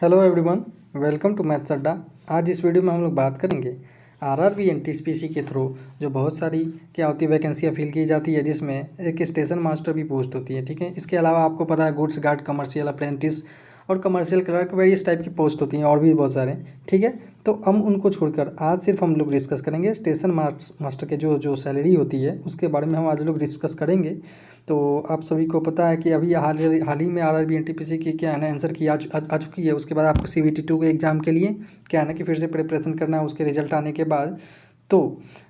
Hello everyone, welcome to maths Adda. आज इस video में हम लोग बात करेंगे आरआरबी एनटीपीसी के थ्रू जो बहुत सारी क्या होती है वैकेंसियाँ फिल की जाती है, जिसमें एक स्टेशन मास्टर भी पोस्ट होती है। ठीक है, इसके अलावा आपको पता है गुड्स गार्ड, कमर्शियल अप्रेंटिस और कमर्शियल क्लर्क, वेरियस टाइप की पोस्ट होती हैं और भी बहुत सारे। ठीक है, तो हम उनको छोड़कर आज सिर्फ हम लोग डिस्कस करेंगे स्टेशन मास्टर के जो जो सैलरी होती है उसके बारे में हम आज लोग डिस्कस करेंगे। तो आप सभी को पता है कि अभी हाल ही में आरआरबी एनटीपीसी की क्या है ना आंसर की आ चुकी है। उसके बाद आपको CVT2 के एग्ज़ाम के लिए क्या है ना कि फिर से प्रिपरेशन करना है उसके रिजल्ट आने के बाद। तो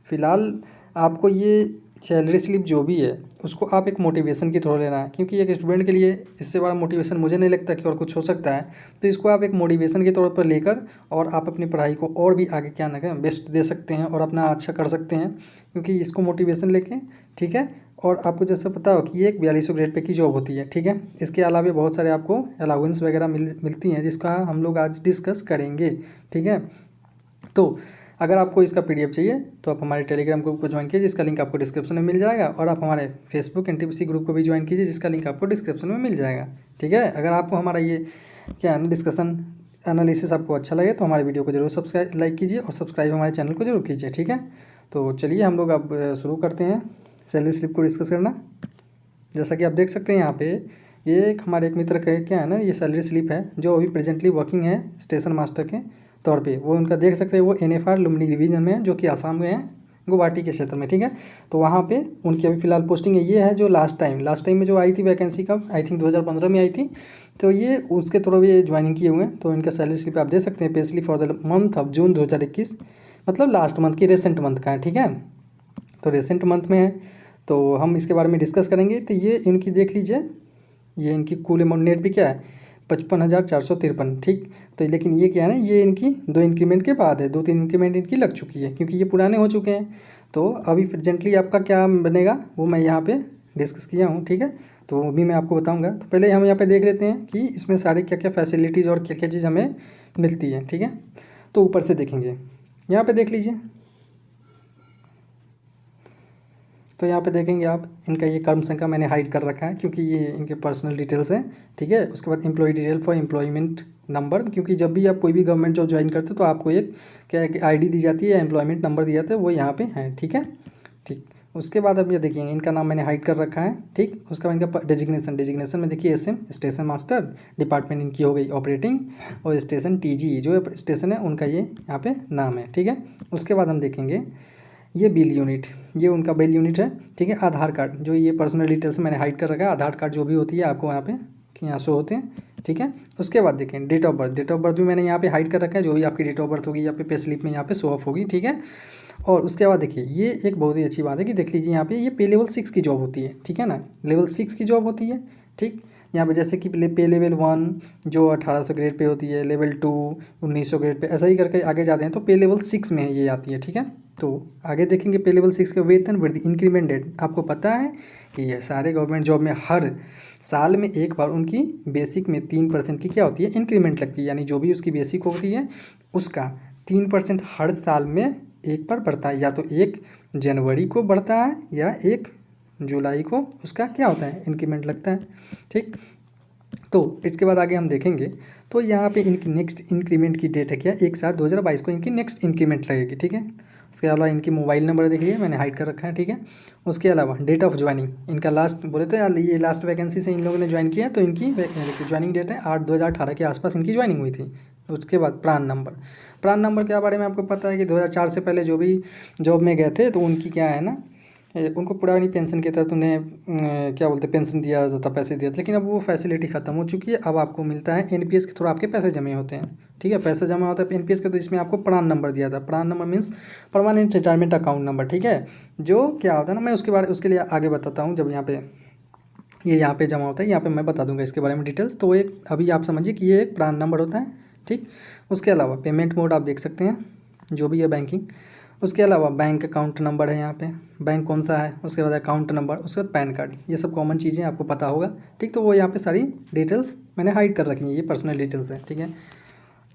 फिलहाल आपको ये सैलरी स्लिप जो भी है उसको आप एक मोटिवेशन की थ्रू लेना है, क्योंकि एक स्टूडेंट के लिए इससे बड़ा मोटिवेशन मुझे नहीं लगता कि और कुछ हो सकता है। तो इसको आप एक मोटिवेशन के तौर पर लेकर और आप अपनी पढ़ाई को और भी आगे क्या ना बेस्ट दे सकते हैं और अपना अच्छा कर सकते हैं, क्योंकि इसको मोटिवेशन लेके ठीक है। और आपको जैसे पता हो कि ये एक 4200 ग्रेड पे की जॉब होती है। ठीक है, इसके अलावा बहुत सारे आपको अलाउंस वगैरह मिलती हैं, जिसका हम लोग आज डिस्कस करेंगे। ठीक है, तो अगर आपको इसका PDF चाहिए तो आप हमारे टेलीग्राम ग्रुप को ज्वाइन कीजिए, जिसका लिंक आपको डिस्क्रिप्शन में मिल जाएगा, और आप हमारे फेसबुक एनटीपीसी ग्रुप को भी ज्वाइन कीजिए, जिसका लिंक आपको डिस्क्रिप्शन में मिल जाएगा। ठीक है, अगर आपको हमारा ये क्या है ना डिस्कशन एनालिसिस आपको अच्छा लगे तो हमारे वीडियो को जरूर सब्सक्राइब लाइक कीजिए और सब्सक्राइब हमारे चैनल को जरूर कीजिए। ठीक है, तो चलिए हम लोग अब शुरू करते हैं सैलरी स्लिप को डिस्कस करना। जैसा कि आप देख सकते हैं यहाँ पे ये एक हमारे एक मित्र का क्या है ना ये सैलरी स्लिप है, जो अभी प्रेजेंटली वर्किंग है स्टेशन मास्टर के तौर पे। वो उनका देख सकते हैं, वो NFR लुम्बिनी डिवीजन में है, जो कि आसाम में है, गुवाहाटी के क्षेत्र में। ठीक है, तो वहाँ पे उनकी अभी फिलहाल पोस्टिंग है। ये है जो लास्ट टाइम में जो आई थी वैकेंसी, कब आई थिंक 2015 में आई थी, तो ये उसके थ्रू ये ज्वाइनिंग किए हुए हैं। तो इनका सैलरी स्लिप आप देख सकते हैं, paisley for the month of June 2021, मतलब लास्ट मंथ की रिसेंट मंथ का है। ठीक है, तो रिसेंट मंथ में है, तो हम इसके बारे में डिस्कस करेंगे। तो ये इनकी देख लीजिए, ये इनकी कुल अमाउंट नेट पे क्या है 55,453। ठीक, तो लेकिन ये क्या है ना ये इनकी 2 इंक्रीमेंट के बाद है, 2-3 इंक्रीमेंट इनकी लग चुकी है, क्योंकि ये पुराने हो चुके हैं। तो अभी प्रेजेंटली आपका क्या बनेगा वो मैं यहाँ पे डिस्कस किया हूँ। ठीक है, तो वो भी मैं आपको बताऊँगा। तो पहले हम यहाँ पे देख लेते हैं कि इसमें सारे क्या क्या फैसिलिटीज़ और क्या क्या चीज़ हमें मिलती है। ठीक है, तो ऊपर से देखेंगे, यहाँ पर देख लीजिए। तो यहाँ पे देखेंगे आप, इनका ये कर्म संख्या मैंने हाइड कर रखा है क्योंकि ये इनके पर्सनल डिटेल्स हैं। ठीक है, उसके बाद employ detail for employment number, क्योंकि जब भी आप कोई भी गवर्नमेंट जॉब ज्वाइन करते हो तो आपको एक क्या है कि ID दी जाती है, एम्प्लॉयमेंट नंबर दिया जाता है, वो यहाँ पे है। ठीक है, ठीक, उसके बाद अब ये देखिए इनका नाम मैंने हाइड कर रखा है। ठीक, उसके बाद इनका डेजिग्नेशन में देखिए SM स्टेशन मास्टर, डिपार्टमेंट इनकी हो गई ऑपरेटिंग, और स्टेशन TG जो स्टेशन है उनका ये यहाँ पे नाम है। ठीक है, उसके बाद हम देखेंगे ये बिल यूनिट, ये उनका बिल यूनिट है। ठीक है, आधार कार्ड, जो ये पर्सनल डिटेल्स मैंने हाइड कर रखा है, आधार कार्ड जो भी होती है आपको यहाँ पे यहाँ शो होते हैं। ठीक है, उसके बाद देखें डेट ऑफ बर्थ भी मैंने यहाँ पे हाइड कर रखा है, जो भी आपकी डेट ऑफ बर्थ होगी यहाँ पे स्लिप में यहाँ पे शो ऑफ होगी। ठीक है, और उसके बाद देखिए ये एक बहुत ही अच्छी बात है कि देख लीजिए यहाँ पे ये पे लेवल 6 की जॉब होती है। ठीक है ना, लेवल 6 की जॉब होती है। ठीक, यहाँ पे जैसे कि पे लेवल 1 जो 1800 ग्रेड पे होती है, लेवल 2 1900 ग्रेड पे, ऐसा ही करके आगे जाते हैं तो पे लेवल 6 में ये आती है। ठीक है, तो आगे देखेंगे पे लेवल 6 के वेतन वृद्धि इंक्रीमेंट डेट। आपको पता है कि ये सारे गवर्नमेंट जॉब में हर साल में एक बार उनकी बेसिक में 3% की क्या होती है इंक्रीमेंट लगती है, यानी जो भी उसकी बेसिक होती है उसका 3% हर साल में एक बार बढ़ता है, या तो 1 जनवरी को बढ़ता है या 1 जुलाई को उसका क्या होता है इंक्रीमेंट लगता है। ठीक, तो इसके बाद आगे हम देखेंगे तो यहाँ पे इनकी नेक्स्ट इंक्रीमेंट की डेट है क्या 1/7/2022 को इनकी नेक्स्ट इंक्रीमेंट लगेगी। ठीक है, उसके अलावा इनकी मोबाइल नंबर देख लीजिए, मैंने हाइड कर रखा है। ठीक है, उसके अलावा डेट ऑफ ज्वाइनिंग, इनका लास्ट बोले तो यार ये लास्ट वैकेंसी से इन लोगों ने ज्वाइन किया, तो इनकी ज्वाइनिंग डेट है 8/2018 के आसपास इनकी ज्वाइनिंग हुई थी। उसके बाद प्रान नंबर के बारे में आपको पता है कि 2004 से पहले जो भी जॉब में गए थे तो उनकी क्या है ना उनको पुरानी पेंशन के तहत उन्हें क्या बोलते पेंशन दिया जाता, पैसे दिया था, लेकिन अब वो फैसिलिटी खत्म हो चुकी है। अब आपको मिलता है NPS के थ्रू आपके पैसे जमे होते हैं। ठीक है, पैसे जमा होता है NPS के, तो इसमें आपको प्रान नंबर दिया था। PRAN number means permanent retirement account number. ठीक है, जो क्या होता है ना मैं उसके लिए आगे बताता हूँ, जब यहाँ पे जमा होता है, यहाँ पे मैं बता दूंगा इसके बारे में डिटेल्स। तो एक अभी आप समझिए कि ये एक प्रान नंबर होता है। ठीक, उसके अलावा पेमेंट मोड आप देख सकते हैं जो भी है बैंकिंग। उसके अलावा बैंक अकाउंट नंबर है, यहाँ पे बैंक कौन सा है, उसके बाद अकाउंट नंबर, उसके बाद पैन कार्ड, ये सब कॉमन चीज़ें आपको पता होगा। ठीक, तो वो यहाँ पे सारी डिटेल्स मैंने हाइड कर रखी हैं, ये पर्सनल डिटेल्स हैं। ठीक है,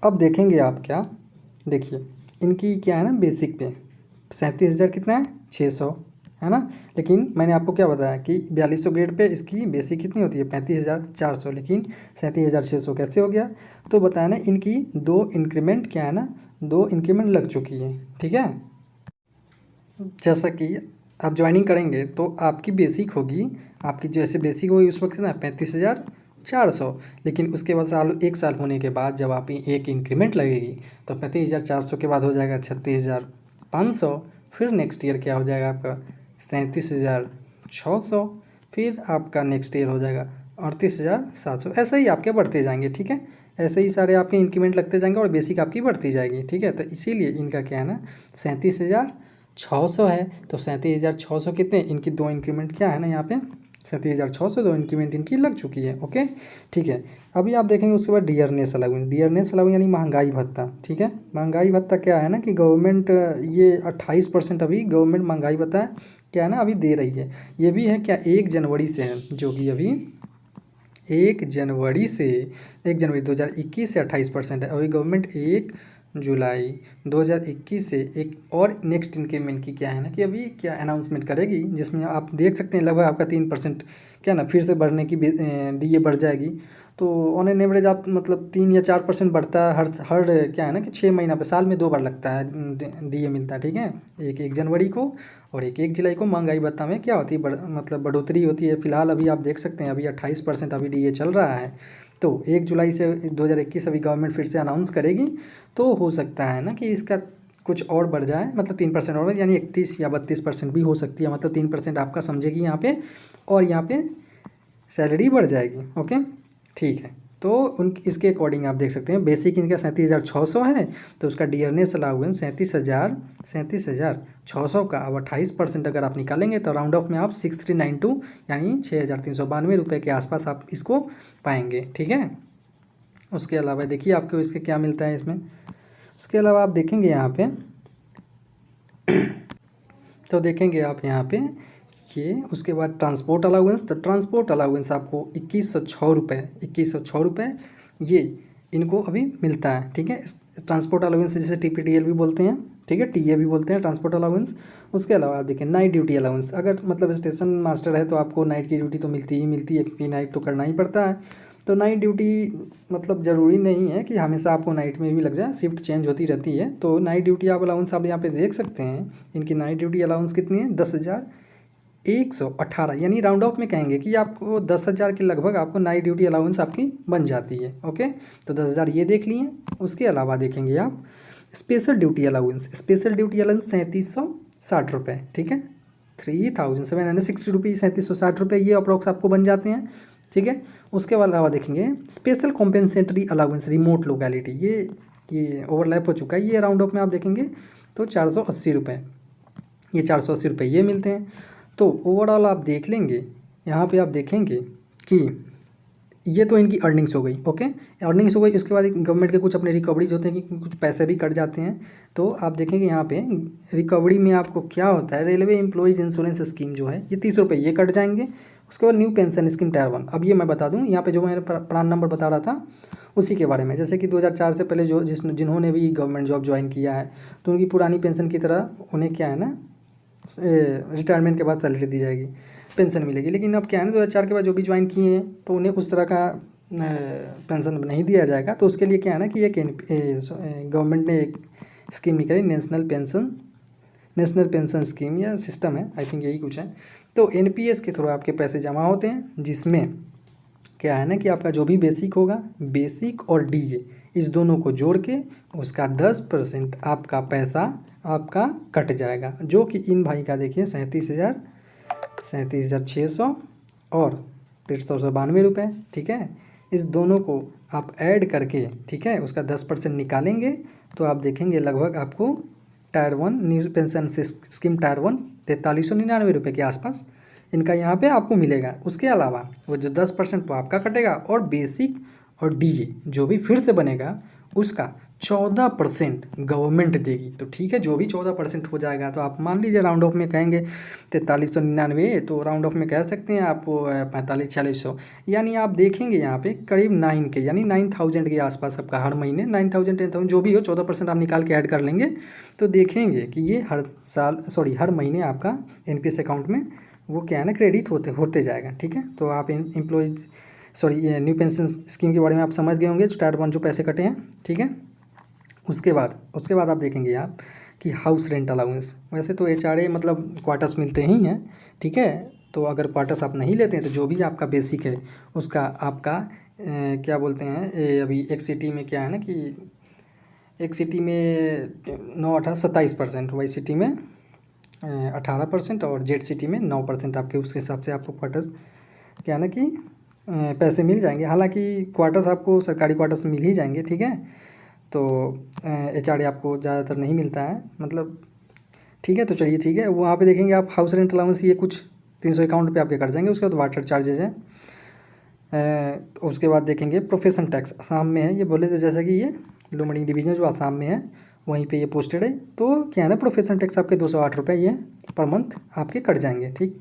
अब देखेंगे आप क्या देखिए इनकी क्या है ना बेसिक पे 37,000 कितना है 600 है ना। लेकिन मैंने आपको क्या बताया कि 4200 ग्रेड पे इसकी बेसिक कितनी होती है 35,400, लेकिन 37,600 कैसे हो गया। तो बताया ना इनकी 2 इंक्रीमेंट क्या है ना, 2 इंक्रीमेंट लग चुकी है, ठीक है। जैसा कि आप ज्वाइनिंग करेंगे तो आपकी बेसिक होगी, आपकी जैसे बेसिक होगी उस वक्त ना 35,400, लेकिन उसके बाद एक साल होने के बाद जब आप एक इंक्रीमेंट लगेगी तो 35,400 के बाद हो जाएगा 36,500, फिर नेक्स्ट ईयर क्या हो जाएगा आपका 37,600, फिर आपका नेक्स्ट ईयर हो जाएगा 38,700, ऐसे ही आपके बढ़ते जाएंगे, ठीक है। ऐसे ही सारे आपके इंक्रीमेंट लगते जाएंगे और बेसिक आपकी बढ़ती जाएगी, ठीक है। तो इसीलिए इनका क्या है ना 37,600 है। तो 37,600 कितने, इनकी 2 इंक्रीमेंट क्या है ना यहाँ पे 37,600, 2 इंक्रीमेंट इनकी लग चुकी है, ओके ठीक है। अभी आप देखेंगे उसके बाद डियरनेस अलाउंस, यानी महंगाई भत्ता, ठीक है। महंगाई भत्ता क्या है ना कि गवर्नमेंट ये 28% अभी गवर्नमेंट महंगाई भत्ता क्या है ना अभी दे रही है। ये भी है क्या 1 जनवरी से है, जो कि अभी 1 जनवरी 2021 से 28% है। अभी गवर्नमेंट 1 जुलाई 2021 से एक और नेक्स्ट इंक्रीमेंट की क्या है ना कि अभी क्या अनाउंसमेंट करेगी, जिसमें आप देख सकते हैं लगभग आपका 3% क्या ना फिर से बढ़ने की डीए बढ़ जाएगी। तो ऑन एन एवरेज आप मतलब 3 या 4% बढ़ता है हर क्या है ना कि 6 महीना पे, साल में 2 बार लगता है डीए मिलता है, ठीक है। एक 1 जनवरी को और एक 1 जुलाई को। महंगाई भत्ता में क्या होती है मतलब बढ़ोतरी होती है। फिलहाल अभी आप देख सकते हैं अभी 28% अभी डीए चल रहा है। तो 1 जुलाई से 2021 अभी गवर्नमेंट फिर से अनाउंस करेगी, तो हो सकता है ना कि इसका कुछ और बढ़ जाए, मतलब 3% और, यानी 31 या 32% भी हो सकती है। मतलब 3% आपका समझेगी यहाँ पे, और यहाँ पे सैलरी बढ़ जाएगी, ओके ठीक है। तो इसके अकॉर्डिंग आप देख सकते हैं बेसिक इनका 37,600 है, तो उसका डियरनेस अलाउंस 37,600 का अब 28% अगर आप निकालेंगे तो राउंड ऑफ में आप 6392 यानी 6,392 रुपये के आसपास आप इसको पाएंगे, ठीक है। उसके अलावा देखिए आपको इसके क्या मिलता है इसमें। उसके अलावा आप देखेंगे यहाँ पे तो देखेंगे आप यहाँ पे ये उसके बाद ट्रांसपोर्ट अलाउंस। तो ट्रांसपोर्ट अलाउंस आपको 2106 रुपये ये इनको अभी मिलता है, ठीक है। ट्रांसपोर्ट अलाउंस जिसे TPTL भी बोलते हैं, ठीक है, टीए भी बोलते हैं ट्रांसपोर्ट अलाउंस। उसके अलावा आप देखिए नाइट ड्यूटी अलाउंस, अगर मतलब स्टेशन मास्टर है तो आपको नाइट की ड्यूटी तो मिलती है, क्योंकि नाइट तो करना ही पड़ता है। तो नाइट ड्यूटी मतलब ज़रूरी नहीं है कि हमेशा आपको नाइट में भी लग जाए, शिफ्ट चेंज होती रहती है। तो नाइट ड्यूटी आप अलाउंस आप यहाँ पे देख सकते हैं, इनकी नाइट ड्यूटी अलाउंस कितनी है 10,118, यानी राउंड ऑफ में कहेंगे कि आपको 10,000 के लगभग आपको नाइट ड्यूटी अलाउंस आपकी बन जाती है, ओके। तो 10,000 ये देख लिए। उसके अलावा देखेंगे आप स्पेशल ड्यूटी अलाउंस 3,760 रुपये, ठीक है। 3,760 रुपीज़ 3,760 रुपये ये अप्रॉक्स आपको बन जाते हैं, ठीक है। उसके अलावा देखेंगे special compensatory allowance remote locality, ये ओवरलैप हो चुका है, ये राउंड ऑफ में आप देखेंगे तो 480 रुपये, ये 480 रुपये ये मिलते हैं। तो ओवरऑल आप देख लेंगे यहाँ पे, आप देखेंगे कि ये तो इनकी अर्निंग्स हो गई, ओके अर्निंग्स हो गई। उसके बाद गवर्नमेंट के कुछ अपने रिकवरीज होते हैं कि कुछ पैसे भी कट जाते हैं। तो आप देखेंगे यहाँ पे रिकवरी में आपको क्या होता है, रेलवे एम्प्लॉयज़ इंश्योरेंस स्कीम जो है ये 30 रुपये ये कट जाएंगे। उसके बाद न्यू पेंशन स्कीम टायर 1, अब ये मैं बता दूँ यहाँ पे जो मैंने प्रान नंबर बता रहा था उसी के बारे में। जैसे कि 2004 से पहले जिन्होंने भी गवर्नमेंट जॉब ज्वाइन किया है तो उनकी पुरानी पेंशन की तरह उन्हें क्या है ना रिटायरमेंट के बाद सैलरी दी जाएगी, पेंशन मिलेगी। लेकिन अब क्या है ना 2004 के बाद जो भी ज्वाइन किए हैं तो उन्हें उस तरह का पेंशन नहीं दिया जाएगा। तो उसके लिए क्या है ना कि एक गवर्नमेंट ने एक स्कीम निकाली, नेशनल पेंशन स्कीम या सिस्टम है, आई थिंक यही कुछ है। तो NPS के थ्रू आपके पैसे जमा होते हैं, जिसमें क्या है ना कि आपका जो भी बेसिक होगा, बेसिक और DA इस दोनों को जोड़ के उसका 10% आपका पैसा आपका कट जाएगा, जो कि इन भाई का देखिए 37,600 और 392 रुपये, ठीक है। इस दोनों को आप ऐड करके, ठीक है, उसका 10% निकालेंगे तो आप देखेंगे लगभग आपको tyre 1 new pension scheme tyre 1 4399 रुपये के आसपास इनका यहाँ पे आपको मिलेगा। उसके अलावा वो जो 10% वो आपका कटेगा और बेसिक और DA जो भी फिर से बनेगा उसका 14% गवर्नमेंट देगी। तो ठीक है, जो भी 14% हो जाएगा तो आप मान लीजिए राउंड ऑफ में कहेंगे 4399, तो राउंड ऑफ में कह सकते हैं आप 4500 यानी आप देखेंगे यहाँ पे करीब 9 के यानी 9000 के आसपास आपका हर महीने 9000 10,000 जो भी हो 14% आप निकाल के ऐड कर लेंगे तो देखेंगे कि ये हर महीने आपका NPS अकाउंट में वो क्या है ना क्रेडिट होते जाएगा। ठीक है, तो आप ये न्यू पेंशन स्कीम के बारे में आप समझ गए होंगे, टायर 1 जो पैसे कटे हैं। ठीक है, उसके बाद आप देखेंगे आप कि हाउस रेंट अलाउंस, वैसे तो HRA मतलब क्वार्टर्स मिलते ही हैं। ठीक है, तो अगर क्वार्टर्स आप नहीं लेते हैं तो जो भी आपका बेसिक है उसका आपका क्या बोलते हैं अभी एक सिटी में क्या है ना कि एक सिटी में 9-8-27%, वाई सिटी में 18% और जेड सिटी में 9% आपके उस हिसाब से आपको क्वार्टर्स क्या है ना कि पैसे मिल जाएंगे। हालांकि क्वार्टर्स आपको सरकारी क्वार्टर्स मिल ही जाएंगे। ठीक है, तो HRA आपको ज़्यादातर नहीं मिलता है मतलब। ठीक है, तो चलिए ठीक है, वहाँ पे देखेंगे आप हाउस रेंट अलाउंस ये कुछ 351 रुपये आपके कट जाएंगे। उसके बाद वाटर चार्जेज हैं, उसके बाद देखेंगे प्रोफेशन टैक्स आसाम में है, ये बोले थे जैसा कि ये लुम्बिनी डिवीज़न जो आसाम में है वहीं पे ये पोस्टेड है। तो क्या है ना प्रोफेशन टैक्स आपके 208 रुपये ये पर मंथ आपके कट जाएंगे। ठीक,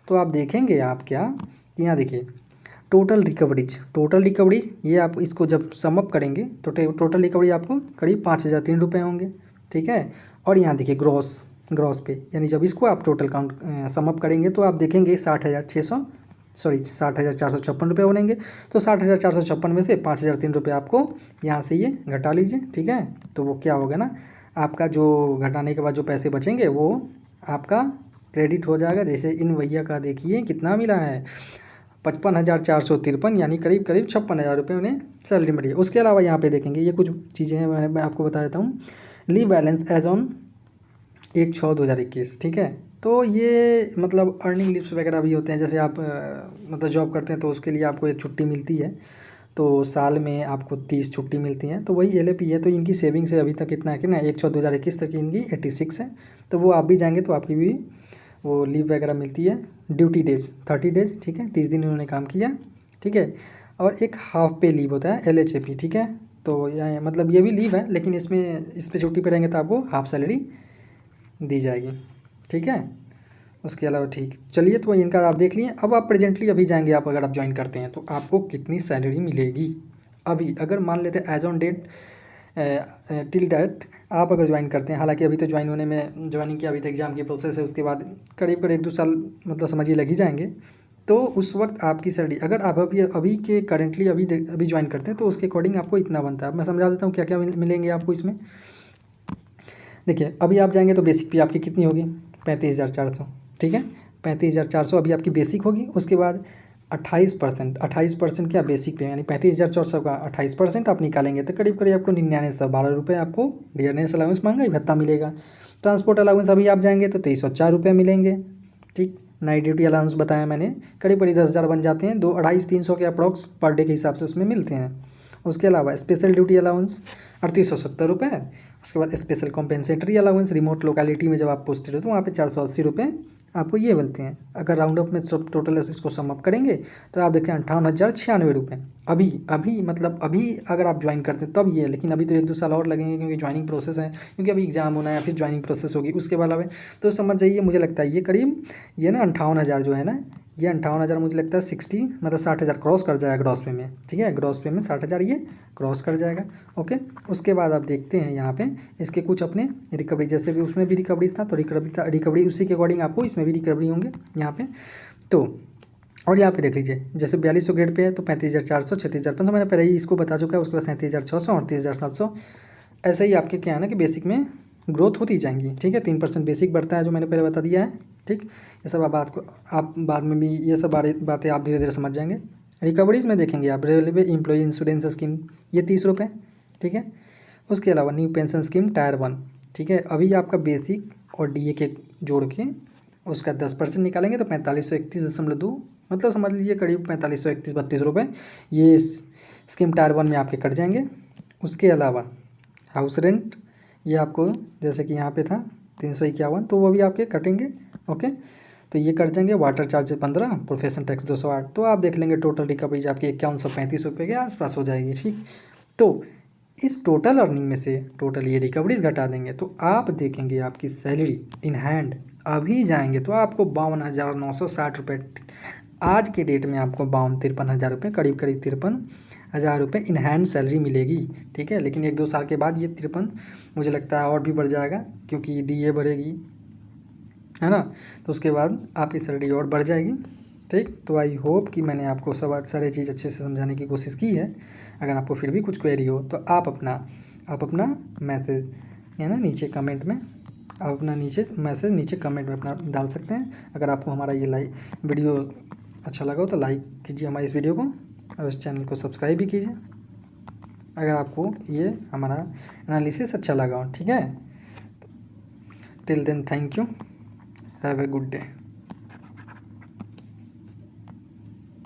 तो आप देखेंगे आप क्या कि यहाँ देखिए टोटल रिकवरीज ये आप इसको जब समअप करेंगे तो टोटल रिकवरी आपको करीब 5003 रुपये होंगे। ठीक है, और यहाँ देखिए ग्रॉस पे यानी जब इसको आप टोटल काउंट समअप करेंगे तो आप देखेंगे 60,456 रुपये बनेंगे। तो 60,456 में से 5003 रुपये आपको यहाँ से ये घटा लीजिए। ठीक है, तो वो क्या होगा ना आपका जो घटाने के बाद जो पैसे बचेंगे वो आपका क्रेडिट हो जाएगा। जैसे इन भैया का देखिए कितना मिला है 55,453 यानी करीब 56,000 रुपये उन्हें सैलरी मिली है। उसके अलावा यहाँ पे देखेंगे ये कुछ चीज़ें हैं मैं आपको बता देता हूँ। Leave balance as on 1/6/2021। ठीक है, तो ये मतलब अर्निंग लीव्स वगैरह भी होते हैं। जैसे आप मतलब जॉब करते हैं तो उसके लिए आपको एक छुट्टी मिलती है, तो साल में आपको 30 छुट्टी मिलती हैं। तो वही LAP है, तो इनकी सेविंग्स है अभी तक कितना है कि ना 1/6/2021 तक इनकी 86 है। तो वो आप भी जाएंगे तो आपकी भी वो लीव वगैरह मिलती है। Duty days 30 days. ठीक है, 30 दिन उन्होंने काम किया। ठीक है, और एक हाफ पे लीव होता है LHAP। ठीक है, तो यह मतलब ये भी लीव है लेकिन इस पर छुट्टी पे रहेंगे तो आपको हाफ सैलरी दी जाएगी। ठीक है, उसके अलावा ठीक चलिए, तो इनका आप देख लिए। अब आप प्रेजेंटली अभी जाएंगे आप अगर आप ज्वाइन करते हैं तो आपको कितनी सैलरी मिलेगी अभी, अगर मान लेते हैं as on date till date आप अगर ज्वाइन करते हैं। हालांकि अभी तो ज्वाइन होने में ज्वाइनिंग की अभी तो एग्ज़ाम की प्रोसेस है, उसके बाद करीब 1-2 साल मतलब समझिए लग ही जाएंगे। तो उस वक्त आपकी सैलरी अगर आप अभी के करेंटली अभी ज्वाइन करते हैं तो उसके अकॉर्डिंग आपको इतना बनता है। मैं समझा देता हूँ क्या क्या मिलेंगे आपको इसमें। देखिए अभी आप जाएंगे तो बेसिक पे आपकी कितनी होगी 35,400। ठीक है, 35,400 अभी आपकी बेसिक होगी। उसके बाद 28% क्या बेसिक पे यानी 35,400 का 28% आप निकालेंगे तो करीब करीब आपको 9912 रुपये आपको डियरनेस अलाउंस महंगाई भत्ता मिलेगा। ट्रांसपोर्ट अलाउंस अभी आप जाएंगे तो 2304 रुपये मिलेंगे। ठीक, नाइट ड्यूटी अलाउंस बताया मैंने करीब करीब 10,000 बन जाते हैं। 2-250-300 के अप्रॉक्स पर डे के हिसाब से उसमें मिलते हैं। उसके अलावा स्पेशल ड्यूटी अलाउंस 3870 रुपये। उसके बाद special compensatory allowance remote locality में जब आप पोस्टेड हो तो वहाँ पे 480 रुपये आपको ये मिलते हैं। अगर राउंड ऑफ में सब टोटल इसको सम अप करेंगे तो आप देखते हैं 58,096 रुपये अभी मतलब अभी अगर आप ज्वाइन करते हैं तब ये, लेकिन अभी तो 1-2 साल और लगेंगे क्योंकि ज्वाइनिंग प्रोसेस है, क्योंकि अभी एग्जाम होना है फिर ज्वाइनिंग प्रोसेस होगी उसके बाद। तो समझ जाइए मुझे लगता है ये करीब ये ना 58,000 जो है ना ये 58,000 मुझे लगता है 60,000 क्रॉस कर जाएगा ग्रॉस पे में। ठीक है, ग्रॉस पे में 60,000 ये क्रॉस कर जाएगा। ओके, उसके बाद आप देखते हैं यहाँ पे इसके कुछ अपने रिकवरी, जैसे कि उसमें भी रिकवरीज था तो रिकवरी उसी के अकॉर्डिंग आपको इसमें भी रिकवरी होंगे यहाँ पे। तो और यहाँ पे देख लीजिए जैसे 4200 ग्रेड पे है तो 35,400 36,500 मैंने पहले ही इसको बता चुका है। उसके बाद 37,600 38,700 ऐसे ही आपके क्या है ना कि बेसिक में ग्रोथ होती जाएंगी। ठीक है, 3% बेसिक बढ़ता है जो मैंने पहले बता दिया है। ठीक, ये सब आप बाद में भी ये सब बातें आप धीरे धीरे समझ जाएंगे। रिकवरीज में देखेंगे आप रेलवे एम्प्लॉय इंश्योरेंस स्कीम ये 30 रुपये। ठीक है, उसके अलावा न्यू पेंशन स्कीम टायर 1। ठीक है, अभी आपका बेसिक और DA के जोड़ के उसका 10% निकालेंगे तो 4531.2 मतलब समझ लीजिए करीब 4531-32 रुपये ये स्कीम टायर 1 में आपके कट जाएंगे। उसके अलावा हाउस रेंट ये आपको जैसे कि यहाँ पे था 351 तो वो भी आपके कटेंगे। ओके, तो ये कट जाएंगे। Water charge 15, profession tax 208। तो आप देख लेंगे टोटल रिकवरीज आपकी 5135 रुपये के आसपास हो जाएगी। ठीक, तो इस टोटल अर्निंग में से टोटल ये रिकवरीज घटा देंगे तो आप देखेंगे आपकी सैलरी इन हैंड अभी जाएंगे तो आपको 52,960 रुपये आज के डेट में आपको 52-53 हज़ार रुपये करीब 53,000 रुपये इन हैंड सैलरी मिलेगी। ठीक है, लेकिन 1-2 साल के बाद ये 53 मुझे लगता है और भी बढ़ जाएगा क्योंकि DA बढ़ेगी, है ना, तो उसके बाद आपकी सैलरी और बढ़ जाएगी। ठीक, तो आई होप कि मैंने आपको सब सारे चीज़ अच्छे से समझाने की कोशिश की है। अगर आपको फिर भी कुछ क्वेरी हो तो आप अपना मैसेज है ना नीचे कमेंट में आप अपना मैसेज नीचे कमेंट में अपना डाल सकते हैं। अगर आपको हमारा ये वीडियो अच्छा लगा हो तो लाइक कीजिए हमारे इस वीडियो को और इस चैनल को सब्सक्राइब भी कीजिए अगर आपको ये हमारा एनालिसिस अच्छा लगा हो। ठीक है, till then thank you, have a good day.